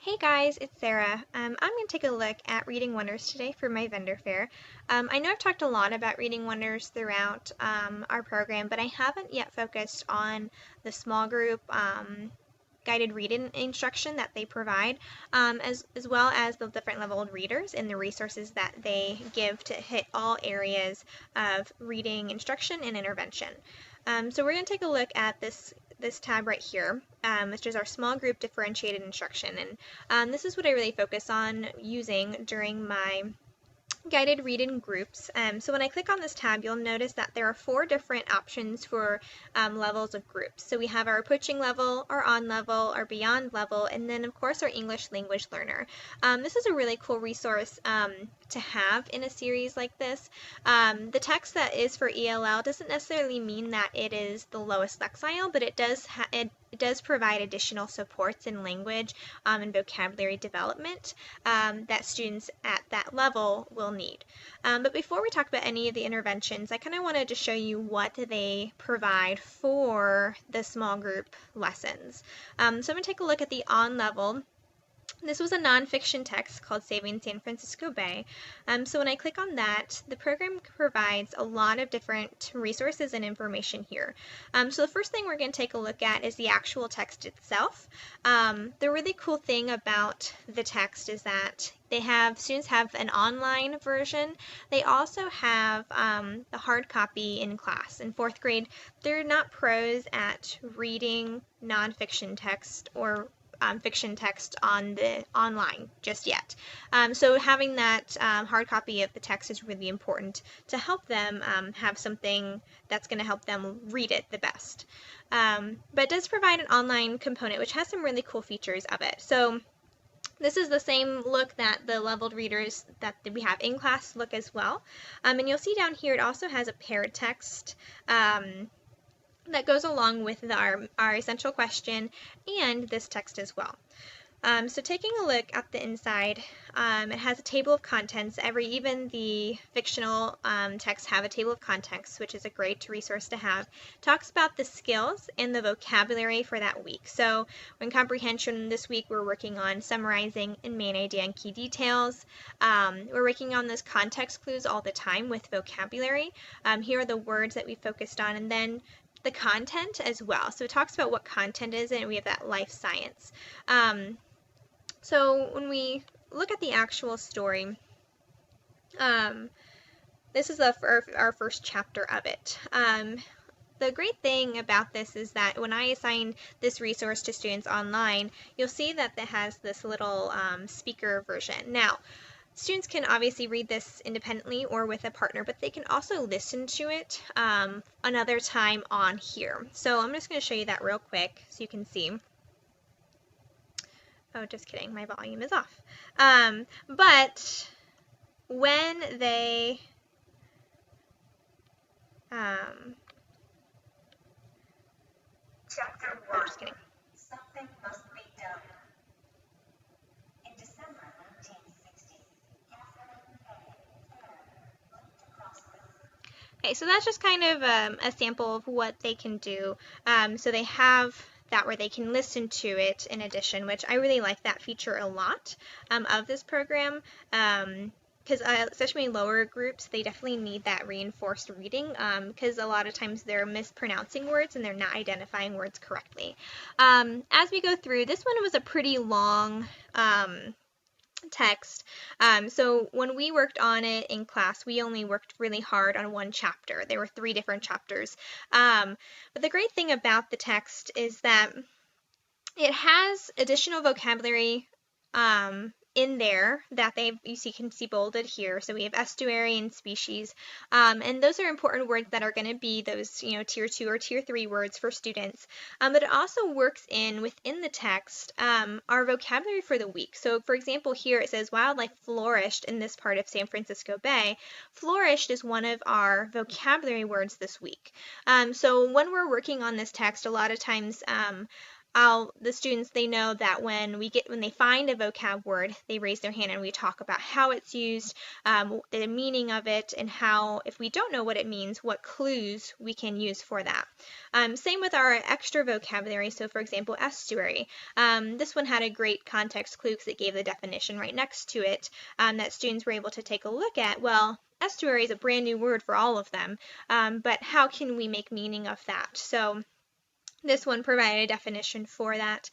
Hey guys, it's Sarah. I'm going to take a look at Reading Wonders today for my vendor fair. I know I've talked a lot about Reading Wonders throughout our program, but I haven't yet focused on the small group guided reading instruction that they provide, as well as the different leveled readers and the resources that they give to hit all areas of reading instruction and intervention. So we're going to take a look at this tab right here, which is our small group differentiated instruction. And this is what I really focus on using during my guided reading groups. So when I click on this tab, you'll notice that there are 4 different options for levels of groups. So we have our approaching level, our on level, our beyond level, and then of course our English language learner. This is a really cool resource to have in a series like this. The text that is for ELL doesn't necessarily mean that it is the lowest lexile, but it does provide additional supports in language and vocabulary development that students at that level will need. But before we talk about any of the interventions, I kind of wanted to show you what they provide for the small group lessons. So I'm going to take a look at the on level. This was a nonfiction text called Saving San Francisco Bay. So when I click on that, the program provides a lot of different resources and information here. So the first thing we're going to take a look at is the actual text itself. The really cool thing about the text is that students have an online version. They also have the hard copy in class. In 4th grade, they're not pros at reading nonfiction text or fiction text on the online just yet. So having that hard copy of the text is really important to help them have something that's going to help them read it the best. But it does provide an online component which has some really cool features of it. So this is the same look that the leveled readers that we have in class look as well. And you'll see down here it also has a paired text that goes along with our essential question and this text as well. So taking a look at the inside, it has a table of contents. Even the fictional texts have a table of contents, which is a great resource to have. Talks about the skills and the vocabulary for that week. So in comprehension this week, we're working on summarizing and main idea and key details. We're working on those context clues all the time with vocabulary. Here are the words that we focused on, and then the content as well. So it talks about what content is, and we have that life science. So when we look at the actual story, this is our first chapter of it. The great thing about this is that when I assign this resource to students online, you'll see that it has this little speaker version. Now, students can obviously read this independently or with a partner, but they can also listen to it another time on here. So I'm just going to show you that real quick so you can see. Oh, just kidding, my volume is off. But when they Chapter 1. oh, just kidding. Something must be done. In December 1960, Okay, so that's just kind of a sample of what they can do. So they have that where they can listen to it in addition, which I really like that feature a lot of this program. Because especially in lower groups, they definitely need that reinforced reading because a lot of times they're mispronouncing words and they're not identifying words correctly. As we go through, this one was a pretty long text. So when we worked on it in class, we only worked really hard on one chapter. There were 3 different chapters. But the great thing about the text is that it has additional vocabulary in there that you can see bolded here. So we have estuary and species, and those are important words that are going to be those tier 2 or tier 3 words for students. But it also works within the text our vocabulary for the week. So for example, here it says wildlife flourished in this part of San Francisco Bay. Flourished is one of our vocabulary words this week. So when we're working on this text, a lot of times the students, they know that when they find a vocab word, they raise their hand and we talk about how it's used, the meaning of it, and how, if we don't know what it means, what clues we can use for that. Same with our extra vocabulary. So for example, estuary. This one had a great context clue because it gave the definition right next to it, that students were able to take a look at. Well, estuary is a brand new word for all of them, but how can we make meaning of that? So this one provided a definition for that.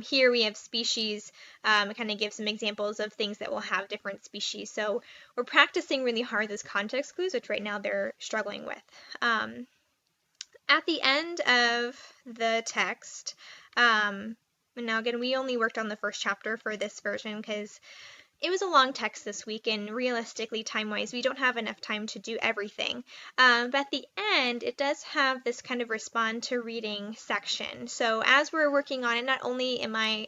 Here we have species. It kind of gives some examples of things that will have different species. So we're practicing really hard those context clues, which right now they're struggling with. At the end of the text, and now again, we only worked on the first chapter for this version because it was a long text this week, and realistically, time-wise, we don't have enough time to do everything. But at the end, it does have this kind of respond to reading section. So as we're working on it, not only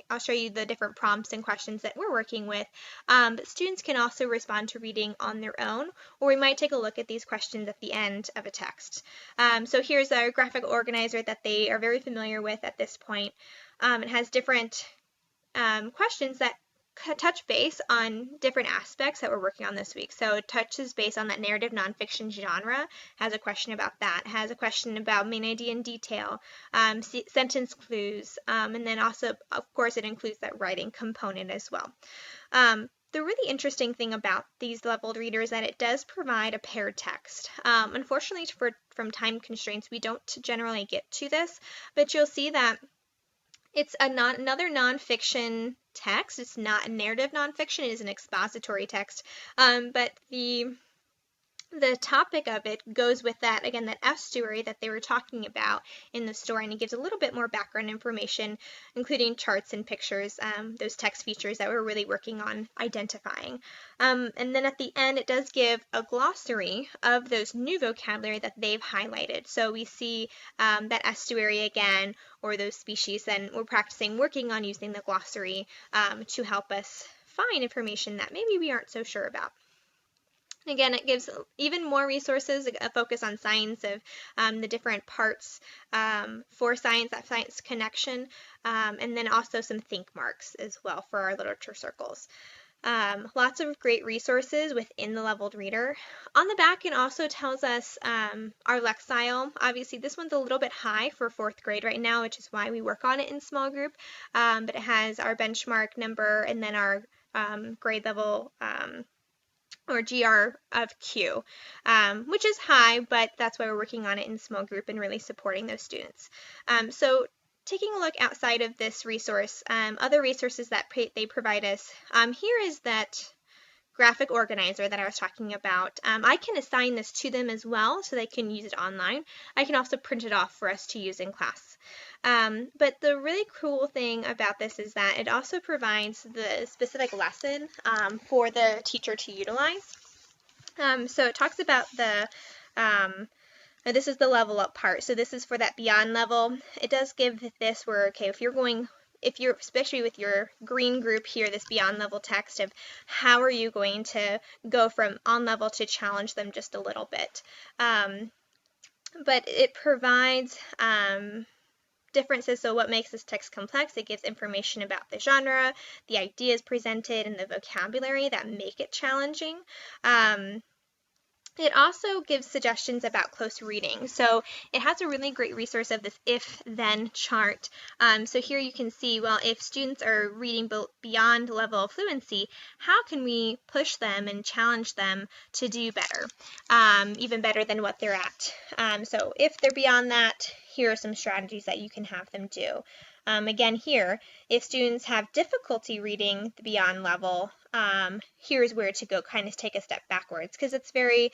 I'll show you the different prompts and questions that we're working with, but students can also respond to reading on their own, or we might take a look at these questions at the end of a text. So here's our graphic organizer that they are very familiar with at this point. It has different questions that touch base on different aspects that we're working on this week. So it touches base on that narrative nonfiction genre, has a question about that, has a question about main idea and detail, sentence clues, and then also, of course, it includes that writing component as well. The really interesting thing about these leveled readers is that it does provide a paired text. Unfortunately, from time constraints, we don't generally get to this, but you'll see that it's another nonfiction text. It's not a narrative nonfiction. It is an expository text. But the topic of it goes with that, again, that estuary that they were talking about in the story, and it gives a little bit more background information, including charts and pictures, those text features that we're really working on identifying. And then at the end, it does give a glossary of those new vocabulary that they've highlighted. So we see that estuary again, or those species, and we're practicing working on using the glossary to help us find information that maybe we aren't so sure about. Again, it gives even more resources, a focus on science of the different parts for science, that science connection, and then also some think marks as well for our literature circles. Lots of great resources within the leveled reader. On the back, it also tells us our lexile. Obviously, this one's a little bit high for 4th grade right now, which is why we work on it in small group, but it has our benchmark number and then our grade level or GR of Q, which is high, but that's why we're working on it in small group and really supporting those students. So taking a look outside of this resource, other resources that they provide us, here is that graphic organizer that I was talking about. I can assign this to them as well so they can use it online. I can also print it off for us to use in class. But the really cool thing about this is that it also provides the specific lesson for the teacher to utilize. So it talks about this is the level up part. So this is for that beyond level. It does give this where, okay, if you're, especially with your green group here, this beyond level text of how are you going to go from on level to challenge them just a little bit. But it provides differences. So what makes this text complex? It gives information about the genre, the ideas presented, and the vocabulary that make it challenging. It also gives suggestions about close reading. So it has a really great resource of this if-then chart. So here you can see, well, if students are reading beyond level of fluency, how can we push them and challenge them to do better, even better than what they're at? So if they're beyond that, here are some strategies that you can have them do. Again, here, if students have difficulty reading the beyond level, here's where to go, kind of take a step backwards, because it's very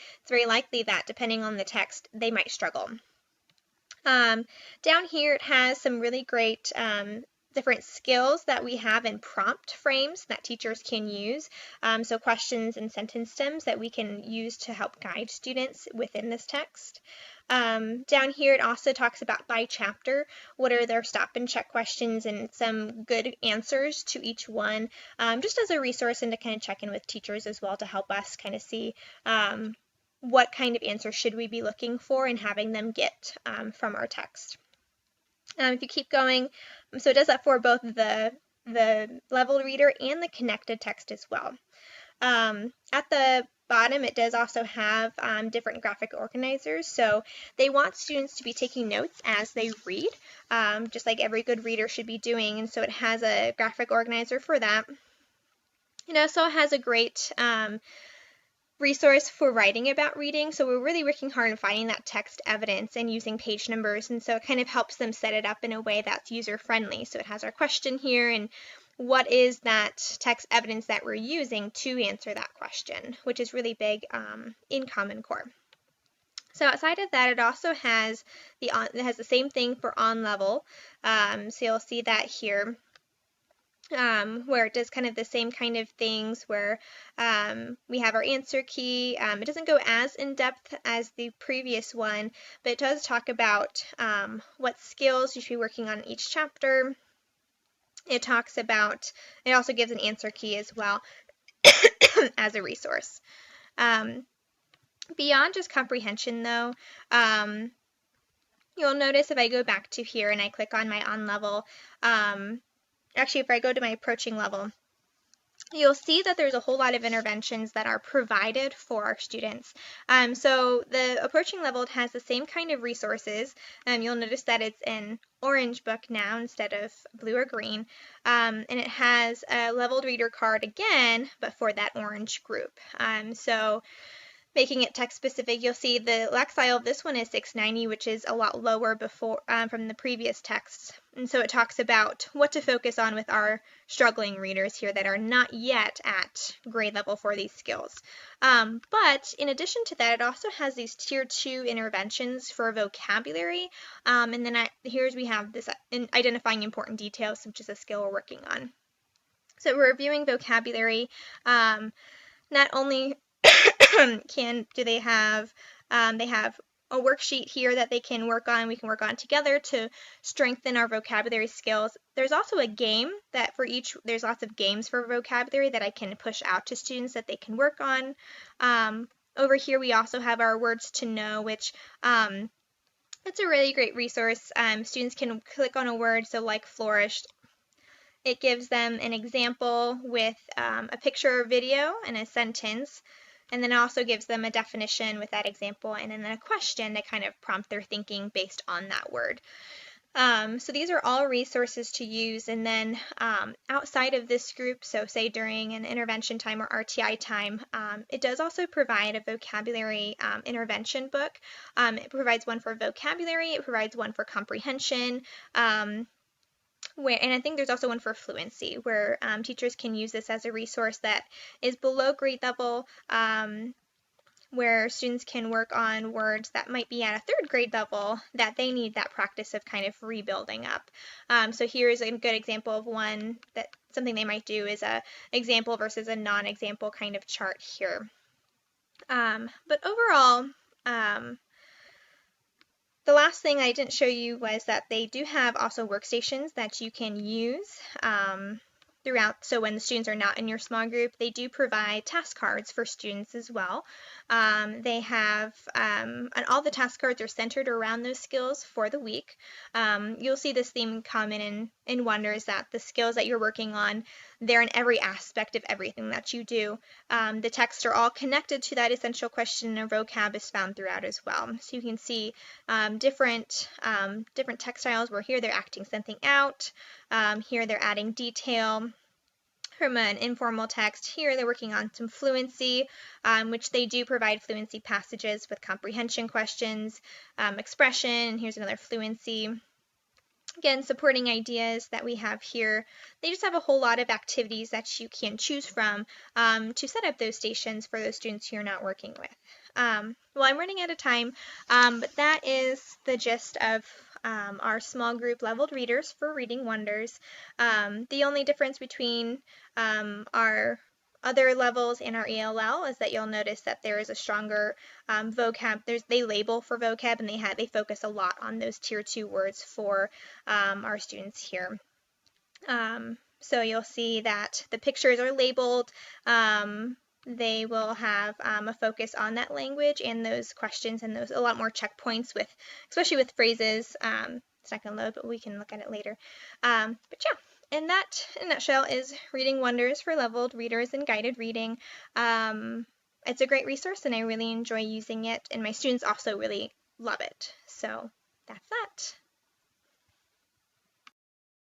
likely that depending on the text, they might struggle. Down here, it has some really great different skills that we have in prompt frames that teachers can use. So questions and sentence stems that we can use to help guide students within this text. Down here, it also talks about by chapter, what are their stop and check questions and some good answers to each one, just as a resource and to kind of check in with teachers as well to help us kind of see what kind of answers should we be looking for and having them get from our text. If you keep going, So it does that for both the leveled reader and the connected text as well. At the bottom, it does also have different graphic organizers. So they want students to be taking notes as they read, just like every good reader should be doing. And so it has a graphic organizer for that. It also has a great resource for writing about reading. So we're really working hard on finding that text evidence and using page numbers. And so it kind of helps them set it up in a way that's user friendly. So it has our question here and what is that text evidence that we're using to answer that question, which is really big in Common Core. So outside of that, it also has the same thing for on level. So you'll see that here. Where it does kind of the same kind of things where we have our answer key. It doesn't go as in depth as the previous one, but it does talk about what skills you should be working on in each chapter. It also gives an answer key as well as a resource. Beyond just comprehension though, you'll notice if I go back to here and I click on my on level, actually if I go to my approaching level, you'll see that there's a whole lot of interventions that are provided for our students. So the approaching level has the same kind of resources. You'll notice that it's an orange book now instead of blue or green. And it has a leveled reader card again, but for that orange group. So making it text specific, you'll see the Lexile of this one is 690, which is a lot lower from the previous texts. And so it talks about what to focus on with our struggling readers here that are not yet at grade level for these skills. But in addition to that, it also has these tier 2 interventions for vocabulary. And then here we have this in identifying important details, which is a skill we're working on. So we're reviewing vocabulary. Not only they have a worksheet here that they can work on. We can work on together to strengthen our vocabulary skills. There's also a game that there's lots of games for vocabulary that I can push out to students that they can work on. Over here we also have our words to know, which it's a really great resource. Students can click on a word, so like flourished. It gives them an example with a picture or video and a sentence. And then it also gives them a definition with that example and then a question to kind of prompt their thinking based on that word. So these are all resources to use. And then outside of this group, so say during an intervention time or RTI time, it does also provide a vocabulary intervention book. It provides one for vocabulary. It provides one for comprehension. And I think there's also one for fluency, where teachers can use this as a resource that is below grade level, where students can work on words that might be at a 3rd grade level that they need that practice of kind of rebuilding up. So here's a good example of one that something they might do is a example versus a non-example kind of chart here. But overall, the last thing I didn't show you was that they do have also workstations that you can use throughout. So when the students are not in your small group, they do provide task cards for students as well. They have, and all the task cards are centered around those skills for the week. You'll see this theme common in Wonders, that the skills that you're working on, they're in every aspect of everything that you do. The texts are all connected to that essential question, and vocab is found throughout as well. So you can see different textiles where here they're acting something out, here they're adding detail. From an informal text, here they're working on some fluency, which they do provide fluency passages with comprehension questions, expression, here's another fluency. Again, supporting ideas that we have here. They just have a whole lot of activities that you can choose from to set up those stations for those students who you're not working with. Well, I'm running out of time, but that is the gist of our small group leveled readers for Reading Wonders. The only difference between our other levels in our ELL is that you'll notice that there is a stronger vocab. They label for vocab, and they focus a lot on those tier 2 words for our students here. So you'll see that the pictures are labeled. They will have a focus on that language and those questions and those a lot more checkpoints especially with phrases It's not going to load, but we can look at it later. But yeah, and that, in a nutshell, is Reading Wonders for leveled readers and guided reading. It's a great resource, and I really enjoy using it, and my students also really love it. So that's that.